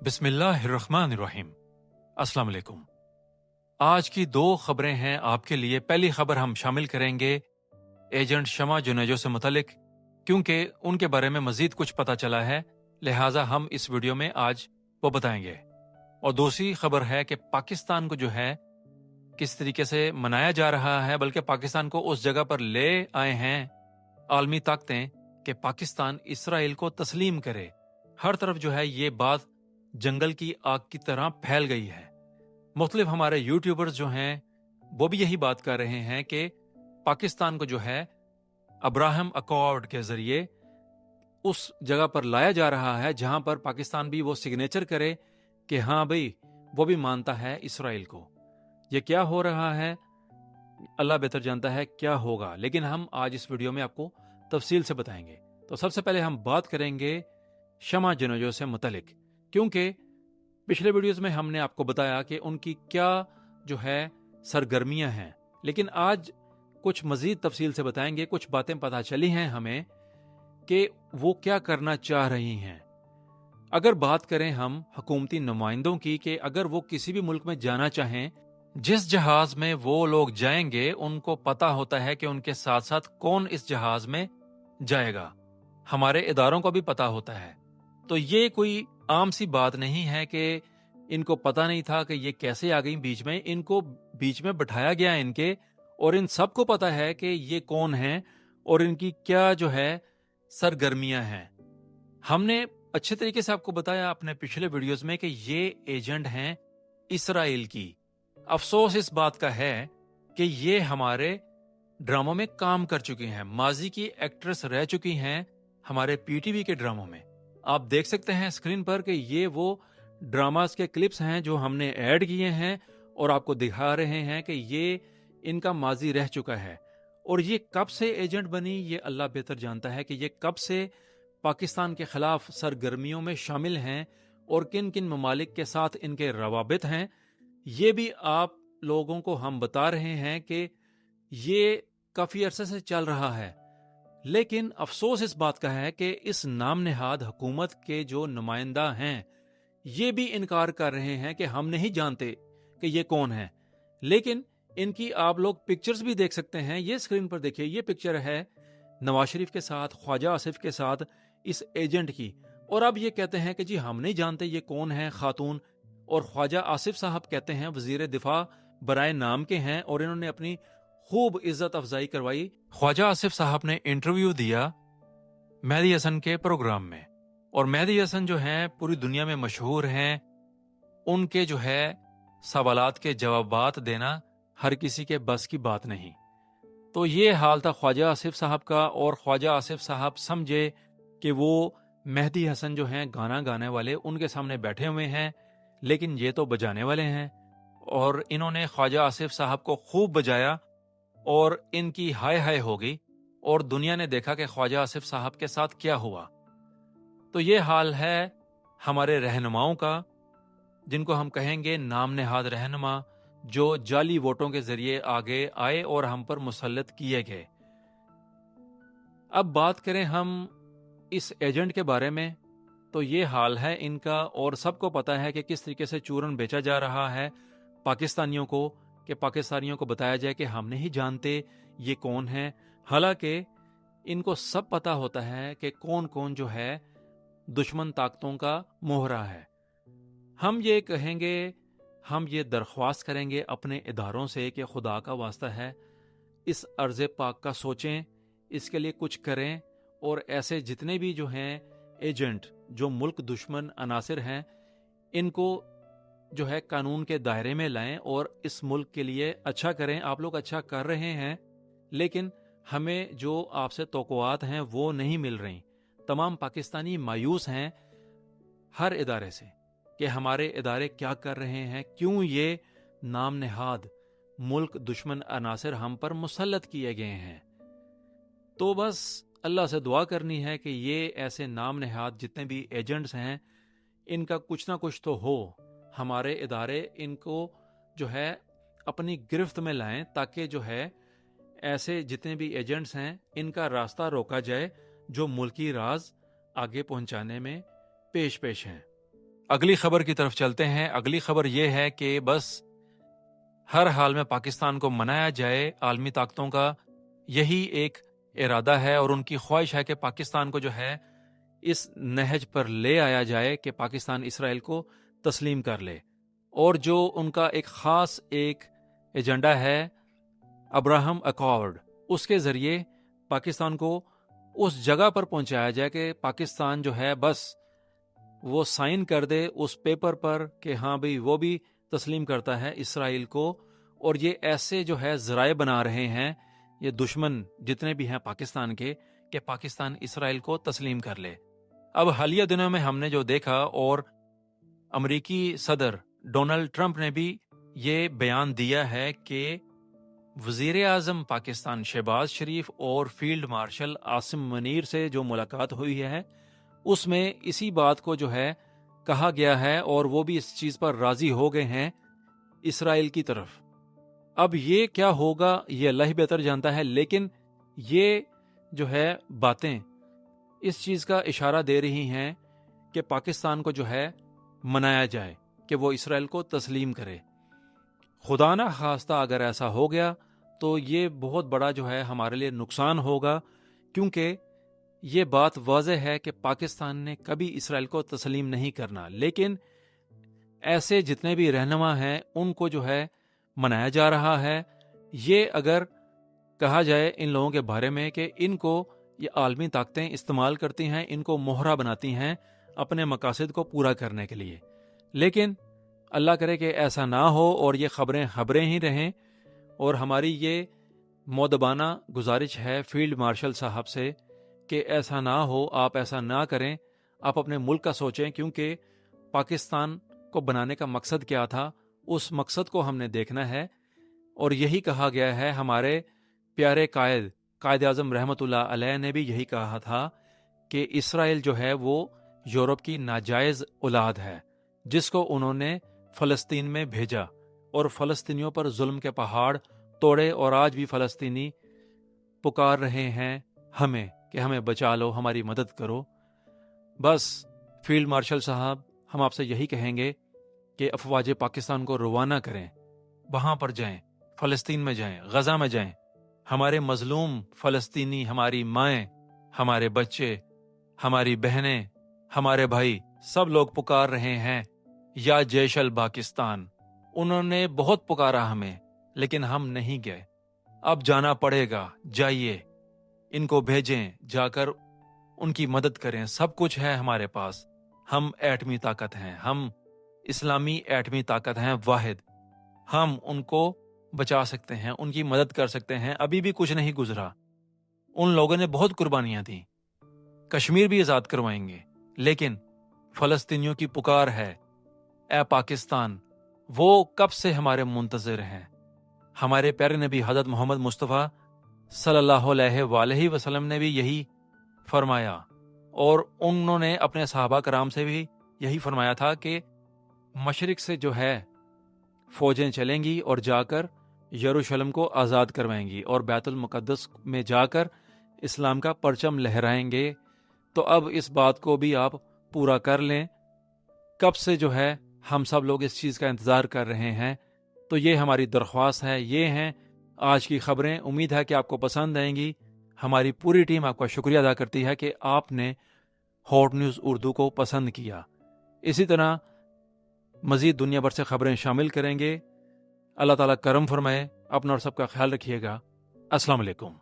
बिस्मिल्लाहिर्रहमानिर्रहीम। अस्सलाम वालेकुम। आज की दो खबरें हैं आपके लिए। पहली खबर हम शामिल करेंगे एजेंट शमा जुनेजो से मुतलिक, क्योंकि उनके बारे में मजीद कुछ पता चला है, लिहाजा हम इस वीडियो में आज वो बताएंगे। और दूसरी खबर है कि पाकिस्तान को जो है किस तरीके से मनाया जा रहा है, बल्कि पाकिस्तान को उस जगह पर ले आए हैं आलमी ताकतें कि पाकिस्तान इसराइल को तस्लीम करे। हर तरफ जो है ये बात जंगल की आग की तरह फैल गई है। मुख्तलिफ हमारे यूट्यूबर्स जो हैं वो भी यही बात कर रहे हैं कि पाकिस्तान को जो है अब्राहम अकॉर्ड के जरिए उस जगह पर लाया जा रहा है जहां पर पाकिस्तान भी वो सिग्नेचर करे कि हाँ भाई वो भी मानता है इसराइल को। ये क्या हो रहा है अल्लाह बेहतर जानता है क्या होगा, लेकिन हम आज इस वीडियो में आपको तफसील से बताएंगे। तो सबसे पहले हम बात करेंगे शमा जुनेजो से मुतलिक, क्योंकि पिछले वीडियोस में हमने आपको बताया कि उनकी क्या जो है सरगर्मियां हैं, लेकिन आज कुछ मजीद तफसील से बताएंगे। कुछ बातें पता चली हैं हमें कि वो क्या करना चाह रही हैं। अगर बात करें हम हुकूमती नुमाइंदों की कि अगर वो किसी भी मुल्क में जाना चाहें, जिस जहाज में वो लोग जाएंगे उनको पता होता है कि उनके साथ साथ कौन इस जहाज में जाएगा। हमारे इदारों को भी पता होता है। तो ये कोई आम सी बात नहीं है कि इनको पता नहीं था कि ये कैसे आ गई बीच में। इनको बीच में बिठाया गया इनके, और इन सबको पता है कि ये कौन है और इनकी क्या जो है सरगर्मियां हैं। हमने अच्छे तरीके से आपको बताया अपने पिछले वीडियोस में कि ये एजेंट हैं इसराइल की। अफसोस इस बात का है कि ये हमारे ड्रामों में काम कर चुकी हैं, माजी की एक्ट्रेस रह चुकी हैं हमारे पीटीवी के ड्रामों में। आप देख सकते हैं स्क्रीन पर कि ये वो ड्रामास के क्लिप्स हैं जो हमने ऐड किए हैं और आपको दिखा रहे हैं कि ये इनका माजी रह चुका है। और ये कब से एजेंट बनी ये अल्लाह बेहतर जानता है कि ये कब से पाकिस्तान के खिलाफ सरगर्मियों में शामिल हैं और किन किन ममालिक के साथ इनके रवाबित हैं। ये भी आप लोगों को हम बता रहे हैं कि ये काफी अरसे से चल रहा है। लेकिन अफसोस इस बात का है कि इस नाम नेहाद हुकूमत के जो नुमाइंदा हैं ये भी इनकार कर रहे हैं कि हम नहीं जानते कि ये कौन है। लेकिन इनकी आप लोग पिक्चर्स भी देख सकते हैं। ये स्क्रीन पर देखिए, ये पिक्चर है नवाज शरीफ के साथ, ख्वाजा आसिफ के साथ इस एजेंट की। और अब ये कहते हैं कि जी हम नहीं जानते ये कौन है खातून। और ख्वाजा आसिफ साहब कहते हैं वजीर दिफा बराए नाम के हैं और इन्होंने अपनी खूब इज्जत अफजाई करवाई। ख्वाजा आसिफ साहब ने इंटरव्यू दिया मेहदी हसन के प्रोग्राम में, और मेहदी हसन जो हैं पूरी दुनिया में मशहूर हैं। उनके जो है सवालात के जवाबात देना हर किसी के बस की बात नहीं। तो ये हाल था ख्वाजा आसिफ साहब का, और ख्वाजा आसिफ साहब समझे कि वो मेहदी हसन जो हैं गाना गाने वाले उनके सामने बैठे हुए हैं, लेकिन ये तो बजाने वाले हैं। और इन्होंने ख्वाजा आसिफ साहब को खूब बजाया और इनकी हाय हाय हो गई, और दुनिया ने देखा कि ख्वाजा आसिफ साहब के साथ क्या हुआ। तो ये हाल है हमारे रहनुमाओं का, जिनको हम कहेंगे नाम नेहाद रहनुमा, जो जाली वोटों के जरिए आगे आए और हम पर मुसल्लत किए गए। अब बात करें हम इस एजेंट के बारे में, तो ये हाल है इनका, और सबको पता है कि किस तरीके से चूरन बेचा जा रहा है पाकिस्तानियों को, कि पाकिस्तानियों को बताया जाए कि हम नहीं जानते ये कौन है। हालांकि इनको सब पता होता है कि कौन कौन जो है दुश्मन ताकतों का मोहरा है। हम ये कहेंगे, हम ये दरख्वास्त करेंगे अपने इदारों से कि खुदा का वास्ता है इस अर्ज़ पाक का सोचें, इसके लिए कुछ करें, और ऐसे जितने भी जो हैं एजेंट जो मुल्क दुश्मन अनासिर हैं इनको जो है कानून के दायरे में लाएं और इस मुल्क के लिए अच्छा करें। आप लोग अच्छा कर रहे हैं, लेकिन हमें जो आपसे तौक़ुआत हैं वो नहीं मिल रही। तमाम पाकिस्तानी मायूस हैं हर इदारे से कि हमारे इदारे क्या कर रहे हैं, क्यों ये नाम नेहाद मुल्क दुश्मन अनासिर हम पर मुसल्लत किए गए हैं। तो बस अल्लाह से दुआ करनी है कि ये ऐसे नाम नेहाद जितने भी एजेंट्स हैं इनका कुछ ना कुछ तो हो, हमारे इदारे इनको जो है अपनी गिरफ्त में लाएं, ताकि जो है ऐसे जितने भी एजेंट्स हैं इनका रास्ता रोका जाए जो मुल्की राज आगे पहुंचाने में पेश पेश हैं। اگلی خبر کی طرف چلتے ہیں۔ اگلی خبر یہ ہے کہ بس ہر حال میں پاکستان کو منایا جائے۔ عالمی طاقتوں کا یہی ایک ارادہ ہے اور ان کی خواہش ہے کہ پاکستان کو جو ہے اس نہج پر لے آیا جائے کہ پاکستان اسرائیل کو تسلیم کر لے، اور جو ان کا ایک خاص ایک ایجنڈا ہے ابراہم اکارڈ، اس کے ذریعے پاکستان کو اس جگہ پر پہنچایا جائے کہ پاکستان جو ہے بس وہ سائن کر دے اس پیپر پر کہ ہاں بھئی وہ بھی تسلیم کرتا ہے اسرائیل کو۔ اور یہ ایسے جو ہے ذرائع بنا رہے ہیں یہ دشمن جتنے بھی ہیں پاکستان کے کہ پاکستان اسرائیل کو تسلیم کر لے۔ اب حالیہ دنوں میں ہم نے جو دیکھا، اور امریکی صدر ڈونلڈ ٹرمپ نے بھی یہ بیان دیا ہے کہ وزیر اعظم پاکستان شہباز شریف اور فیلڈ مارشل عاصم منیر سے جو ملاقات ہوئی ہے اس میں اسی بات کو جو ہے کہا گیا ہے، اور وہ بھی اس چیز پر راضی ہو گئے ہیں اسرائیل کی طرف۔ اب یہ کیا ہوگا یہ اللہ ہی بہتر جانتا ہے، لیکن یہ جو ہے باتیں اس چیز کا اشارہ دے رہی ہیں کہ پاکستان کو جو ہے منایا جائے کہ وہ اسرائیل کو تسلیم کرے۔ خدا نہ خواستہ اگر ایسا ہو گیا تو یہ بہت بڑا جو ہے ہمارے لیے نقصان ہوگا، کیونکہ یہ بات واضح ہے کہ پاکستان نے کبھی اسرائیل کو تسلیم نہیں کرنا، لیکن ایسے جتنے بھی رہنما ہیں ان کو جو ہے منایا جا رہا ہے۔ یہ اگر کہا جائے ان لوگوں کے بارے میں کہ ان کو یہ عالمی طاقتیں استعمال کرتی ہیں، ان کو مہرہ بناتی ہیں اپنے مقاصد کو پورا کرنے کے لیے، لیکن اللہ کرے کہ ایسا نہ ہو اور یہ خبریں ہی رہیں۔ اور ہماری یہ مؤدبانہ گزارش ہے فیلڈ مارشل صاحب سے کہ ایسا نہ ہو، آپ ایسا نہ کریں، آپ اپنے ملک کا سوچیں، کیونکہ پاکستان کو بنانے کا مقصد کیا تھا اس مقصد کو ہم نے دیکھنا ہے۔ اور یہی کہا گیا ہے، ہمارے پیارے قائد اعظم رحمۃ اللہ علیہ نے بھی یہی کہا تھا کہ اسرائیل جو ہے وہ یورپ کی ناجائز اولاد ہے جس کو انہوں نے فلسطین میں بھیجا اور فلسطینیوں پر ظلم کے پہاڑ توڑے، اور آج بھی فلسطینی پکار رہے ہیں ہمیں کہ ہمیں بچا لو، ہماری مدد کرو۔ بس فیلڈ مارشل صاحب، ہم آپ سے یہی کہیں گے کہ افواج پاکستان کو روانہ کریں، وہاں پر جائیں، فلسطین میں جائیں، غزہ میں جائیں۔ ہمارے مظلوم فلسطینی، ہماری مائیں، ہمارے بچے، ہماری بہنیں، ہمارے بھائی، سب لوگ پکار رہے ہیں یا جیش الپاکستان۔ انہوں نے بہت پکارا ہمیں، لیکن ہم نہیں گئے۔ اب جانا پڑے گا، جائیے، ان کو بھیجیں، جا کر ان کی مدد کریں۔ سب کچھ ہے ہمارے پاس، ہم ایٹمی طاقت ہیں، ہم اسلامی ایٹمی طاقت ہیں واحد، ہم ان کو بچا سکتے ہیں، ان کی مدد کر سکتے ہیں۔ ابھی بھی کچھ نہیں گزرا، ان لوگوں نے بہت قربانیاں دیں، کشمیر بھی آزاد کروائیں گے، لیکن فلسطینیوں کی پکار ہے، اے پاکستان، وہ کب سے ہمارے منتظر ہیں۔ ہمارے پیارے نبی حضرت محمد مصطفیٰ صلی اللہ علیہ وآلہ وسلم نے بھی یہی فرمایا، اور انہوں نے اپنے صحابہ کرام سے بھی یہی فرمایا تھا کہ مشرق سے جو ہے فوجیں چلیں گی اور جا کر یروشلم کو آزاد کروائیں گی اور بیت المقدس میں جا کر اسلام کا پرچم لہرائیں گے۔ تو اب اس بات کو بھی آپ پورا کر لیں۔ کب سے جو ہے ہم سب لوگ اس چیز کا انتظار کر رہے ہیں۔ تو یہ ہماری درخواست ہے، یہ ہیں آج کی خبریں۔ امید ہے کہ آپ کو پسند آئیں گی۔ ہماری پوری ٹیم آپ کا شکریہ ادا کرتی ہے کہ آپ نے ہاٹ نیوز اردو کو پسند کیا۔ اسی طرح مزید دنیا بھر سے خبریں شامل کریں گے۔ اللہ تعالیٰ کرم فرمائے، اپنا اور سب کا خیال رکھیے گا۔ السلام علیکم۔